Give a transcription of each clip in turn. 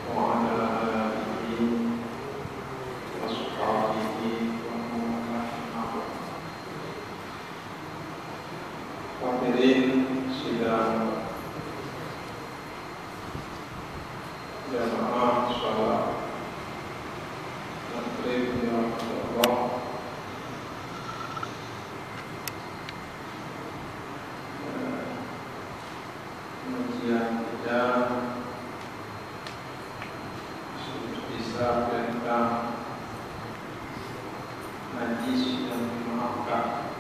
وعلى آله وأصحابه ومن والاه. Hadirin sidang jamaah sholat maghrib ya Allah. Pengajian kita bisa tentang najis yang dimaafkan.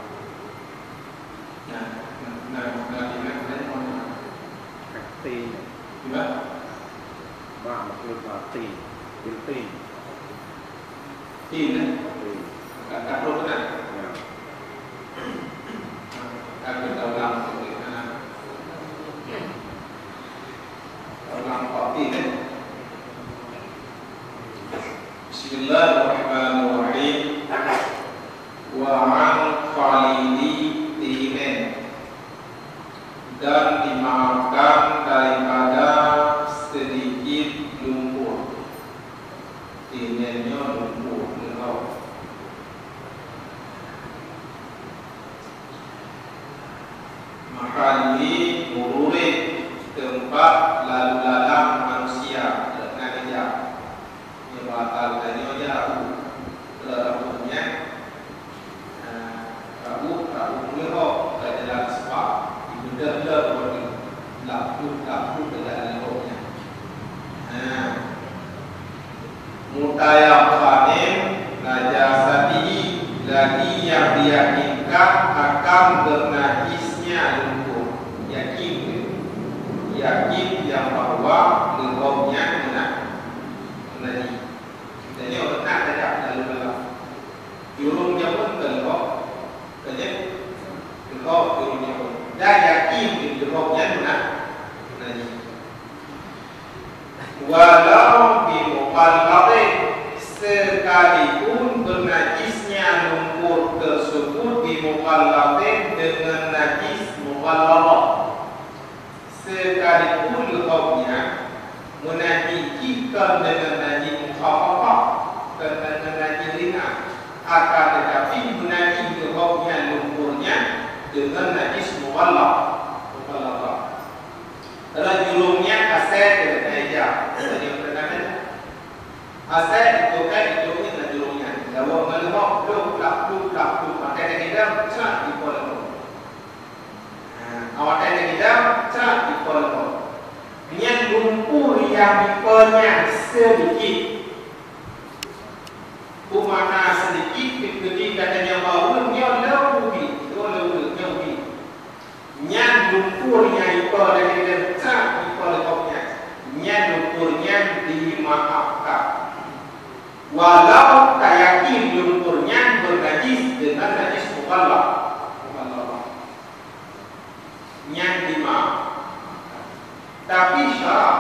Maksud mati, bilti. Tin, tak perlu kan? Kalau kita ulang seperti mana? Ulang kopi kan? Bismillahirrahmanirrahim. Wa an khalidi tinen, dan dimaafkan daripada sedikit lumpur. Tinennya lumpur lembab. Mahalli mururi, tempat lalu lalang manusia dengan dia. Yang batalkannya jauh. Terapurnya Rabu melihat ke jalan sebab benda-benda berarti laku dengan rohnya. Mutayaqanin najasatihi, lagi yang diyakinkan akan bernajisnya lumpur. Yakin yang bahwa rohnya najis. Jadi orang nak tidak lalu-lalu. Jurumnya pun kelok. Kelok jurumnya pun. Dan yakin jurumnya najis. Walau bimuqallabin, sekalipun bernajisnya lumpur tersebut bimuqallabin dengan najis muqallabah, sekalipun lumpurnya menajikan dengan najis mukhafafah, dengan najis ringan, akan tetapi menajis lumpurnya dengan najis muqallabah. Rajulumnya asal dengan eja. Jadi perkataan asal itu kan itu ni rajulumnya. Lawan malumak lu pakai dengan cara dipol. Awak dengan kita cara dipol. Dengan lumpur yang dipolnya sedikit. Umana sedikit ketika katanya baru dia lebih. Nyan lumpurnya itu dari cara dipolnya, nyan lumpurnya dimaafkan. Walau tak yakin lumpurnya bernajis dengan najis muqallab, nyan dimaafkan. Tapi syarat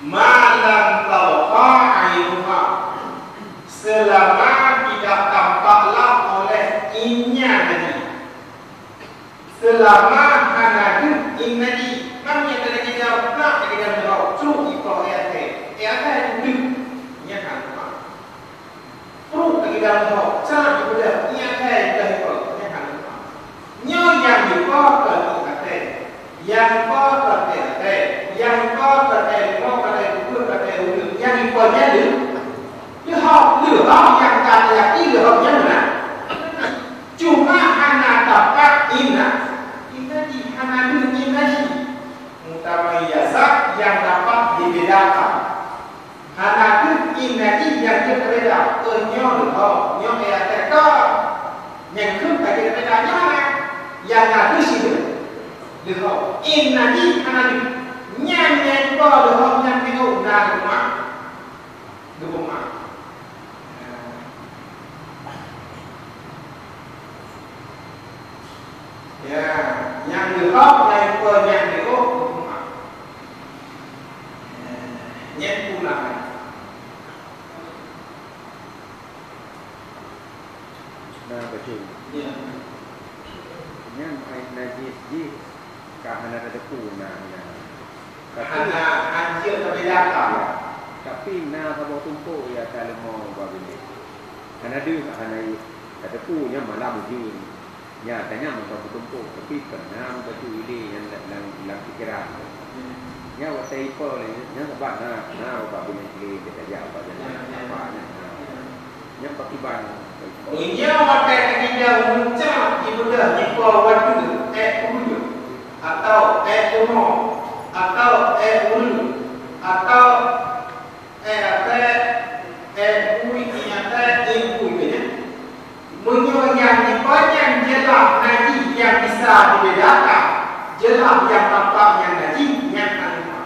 malam tawqa ainuha, selama tidak tampaklah oleh inya najis. Selama hanadu innadi, kami yang ada kita nak kita berau, truk itu ayat itu nya kan. Truk kita berau, cara itu dah nya itu nya kan. Nya yang dipakai kata, yang yang dipakai dia hak yang kata yang dia mana? Cuma hana dapat inna. Inadi hanadu inadi mutamayyazat yang dapat dibedakan. Hanadu inadi yang berbeda. Nyo ayat yang kedua bedanya yang ada sini. Lihat inadi hanadu nyanyi kalau yang itu nama rumah. Ya, yang dihok yang penyang itu nyet pulang. Nah, betul. Ya. Yang najis di kahana ada punah. hancur terbedakan. Tapi na kalau tumpuk ya kalau mau begini. Karena dia karena kata punya malam jun. Ya tanya mau tumpuk tapi karena batu ini yang pikiran. Ya waktu itu yang sebab na begini kita kerja apa apa yang pakiban. Ini pakai kita muncul ibadah di waktu kudu atau kuno atau ulu atau yang dipanjang jelas naji yang bisa dibedakan jelas yang tampaknya naji yang anima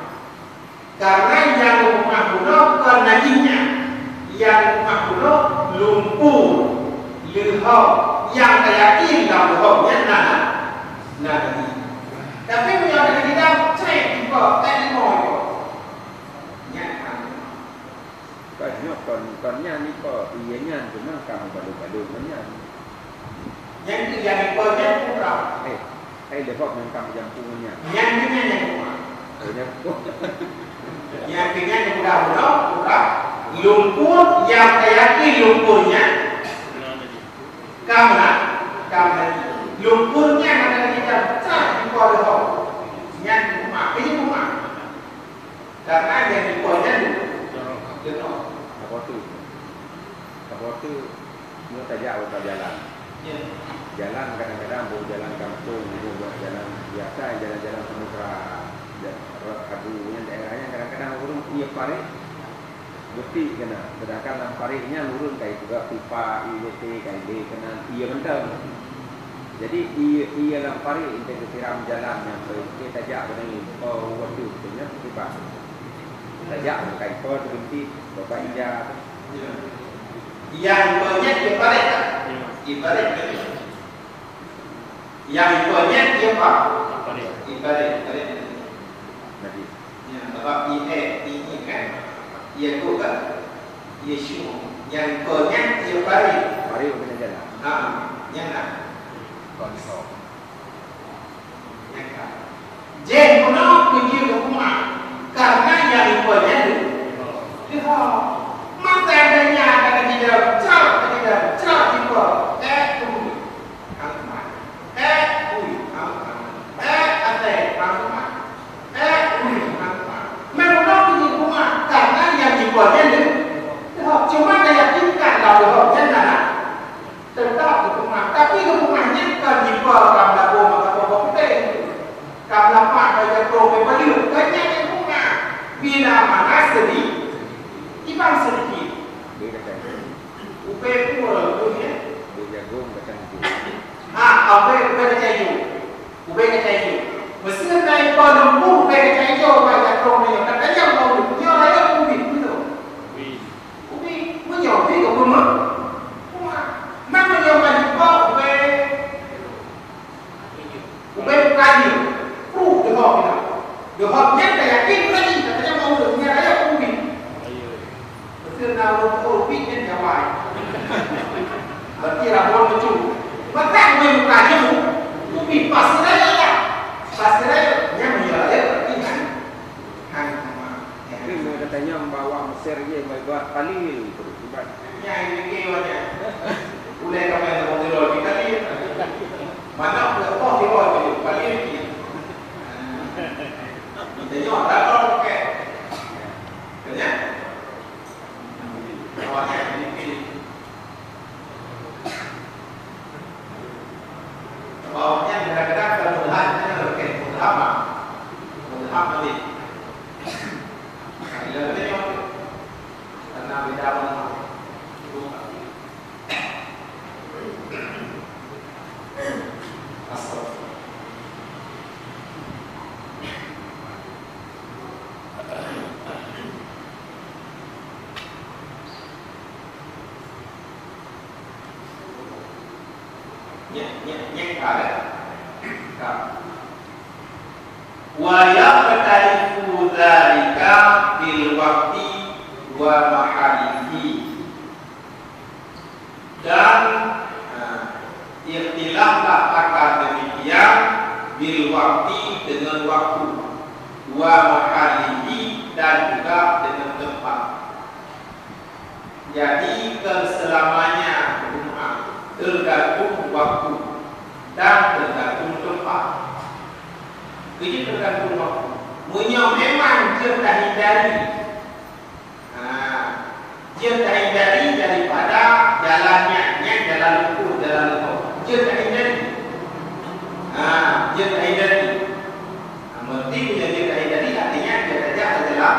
karena yang rumah kuno ke najinya yang rumah kuno lumpur lehau yang teryakin dalam lehaunya naji tapi menyampaikan kita cek juga lima còn nha ni có ý nha cũng mang cầm vào được nha yang itu yang dipercaya kurang hay để học mang cầm jam pun nha yang ini yang kurang yang ini yang kurang lumpur yang teryakin lumpurnya kamera lumpurnya mana kita cak di bawah yang rumah ini rumah karena yang dipercaya Apa tu mau tajak atau jalan. Jalan kadang-kadang bukan jalan kampung, bukan jalan biasa, jalan-jalan samudra, adunya daerahnya kadang-kadang urun ia parik, bukti kena. Sedangkan dalam pariknya urun kayak juga pipa, IWT, KID kena ia mental. Jadi ia dalam parik kita siram jalan yang kita tajak pada ini. Oh waktu punya pipa. Tajak kayak kau berhenti bapak Ija. Yang banyak ibarat yang banyak dia apa? Ibarat Nabi. Ya, sebab ini kan ia juga Yesus yang banyak ibarat. Mari kita jalan. Yang nak konsol. Yang kan. Jadi mana punya rumah karena yang banyak dia mata adanya ada di dalam cerah di bawah bumi angkama bumi angkama angkama bumi angkama memang ini rumah karena yang di bawahnya itu cuma daya tingkat dalam bawahnya tetap di rumah tapi rumahnya kan di bawah kamar bawah kamar kamar apa kayak program balik kayaknya rumah bila mana sedih ibang sedikit Upe pura dunia. Dia jagung kacang hijau. Upe kacang hijau. Upe kacang hijau. Mesti naik pada lembu upe kacang hijau pada kromnya. Katanya mau dia lagi ubi itu. Ubi menyobi ke rumah. Mana yang bagi kau upe? Upe kayu. Dehok kita. Dehoknya saya yakin lagi katanya mau dia lagi ubi. Mesti nak ubi yang jawab. Berarti rabon lucu. Maka gue buka jemu, ubi pasti raya. Yang menjualnya berarti kan. Tapi mereka katanya membawa Mesir je, membawa palil itu. Yang ini kewannya. Boleh kami yang mau jual kita ni. Mana apa jual itu palil ni. Kita jual kalau pakai. Kerja. Awalnya ini. Bawahnya kadang-kadang kemudahannya lebih mudah apa? Mudah balik. Lebih karena beda mana? Asal. Yang ada. Wa yaqtarifu dzalika bil waqti wa mahalihi. Dan ikhtilaflah akan demikian bil waqti dengan waktu. wa mahalihi dan juga dengan tempat. Jadi keselamanya rumah tergantung waktu dan tergantung tempat. Jadi tergantung waktu. Memang dia tak hindari, dia tak hindari daripada jalannya, jalan lumpur, jalan lumpur. Dia tak hindari, dia tak hindari. Mesti punya dia tak hindari artinya dia saja adalah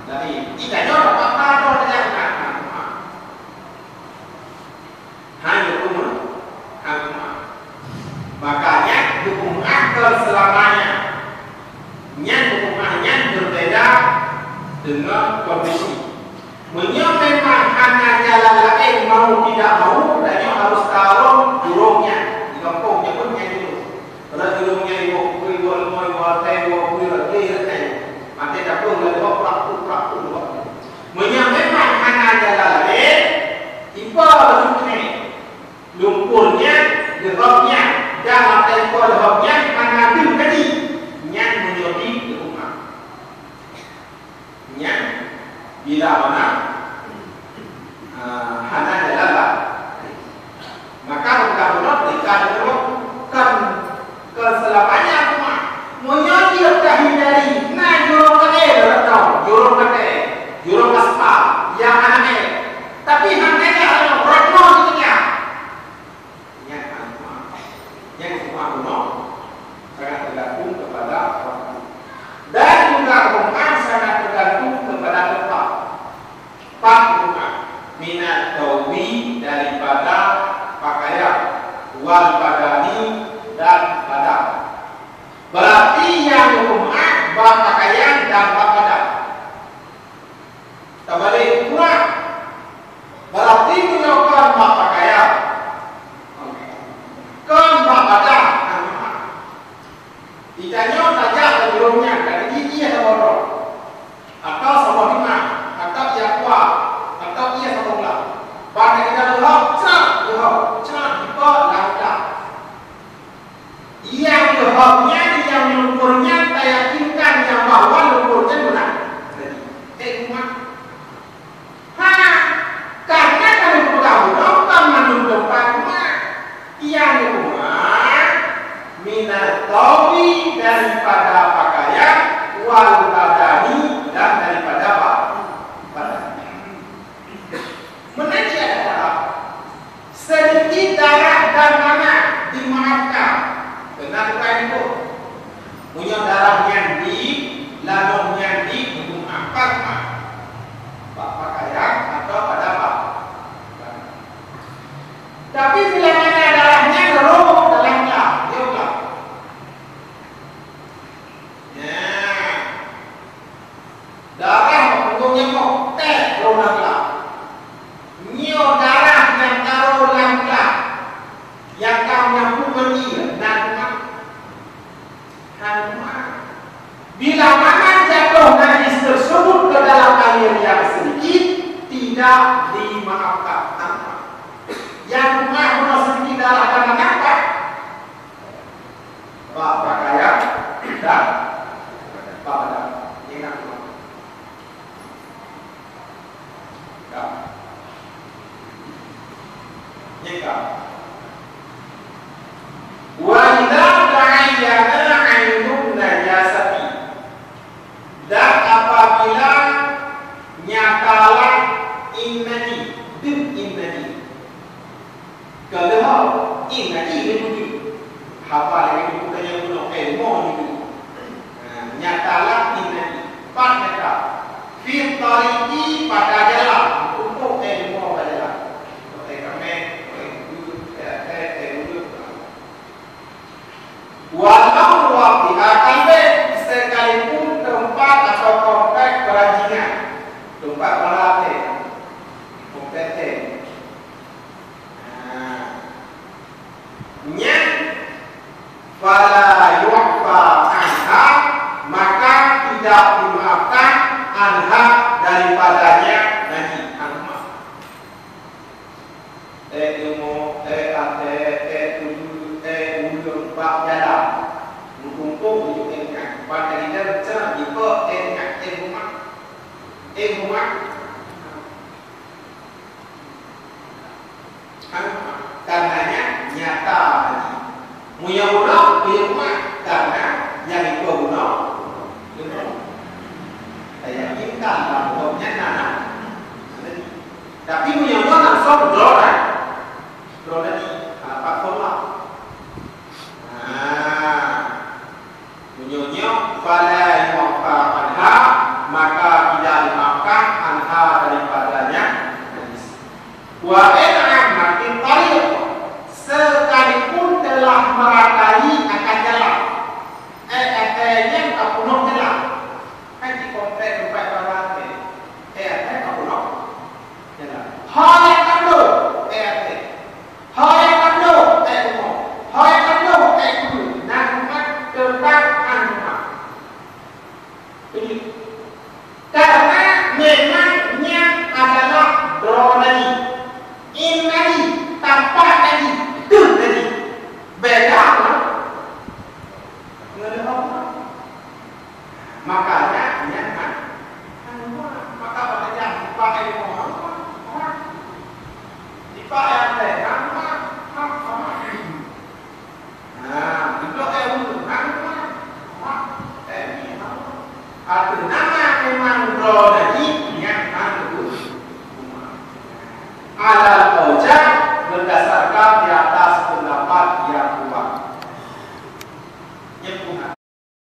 dari ikannya dapat tahu saja kan. Hanya hukum, makanya hukum akal selamanya, hukumnya berbeda dengan kondisi. Memang hanya jalan lain mau tidak mau, dan harus tahu jurungnya. Di kampungnya pun yang itu. Kalau jurungnya ibu mati dapur lalu praktu. Memang hanya jalan lain, iba bentuknya. Lumpurnya, gerobnya, dan tempoh gerobnya mengambil tadi yang menjadi rumah. Yang bila mana hanya jalan, maka benar-benar dikatakan keselamanya rumah. Menjadi terhindari. Nah, jurung kate, jurung aspal, yang aneh. Tapi hanya ada berapa juga. Yang semua kuno sangat tergantung kepada waktu dan juga rumah sangat tergantung kepada tempat. Pak rumah minat tawi daripada pakaian, wal badani dan badan. Berarti yang rumah pakaian dan badan. Terbalik kurang. Berarti menyokong pakaian. Kan badan ditanya saja sebelumnya dari gigi atau bodoh atau sama lima atau ia kuat atau ia sama ulang pada kita lehok kita langkah yang lehoknya yang lumpurnya kita yakinkan yang bahwa lumpurnya benar. Jadi umat karena kami bergabung kan menunjuk yang rumah minat tawi daripada pakaian, wal badani dan daripada badan. Menaji adalah sedikit darah dan mana dimaafkan. Benar bukan itu? Punya darah yang di, ladong yang di, dimaafkan pakaian atau pada badan. Tapi bila mana darahnya keruh dalamnya, dia ulang. Darah punggungnya mau keruh dalamnya. Nyo darah yang taruh dalamnya, yang kamu pergi dan bila mana jatuh najis tersebut ke dalam air yang sedikit, tidak dimaafkan. Yang rumah punya sedikit darah dan mengapa? Pakaian dan badan. Ingat rumah. Jika wa idza ta'ayyana 'ainun najasati, dan apabila nyatalah innani kalau innani itu hafal itu bukannya guna ilmu itu. Nyatalah innani pada fi tariqi pada jalan untuk ilmu pada jalan. Walau waktu akan sekalipun tempat atau komplek perajingan, tempat berlatih, kompeten, yang fala yu'fa anha, maka tidak dimaafkan anha daripadanya nanti anha. Ilmu ulung bab jalan untuk ingat pada kita cara di rumah karena yang itu no. Saya yakin dalam bentuknya nanam. Tapi punya orang langsung berdoa.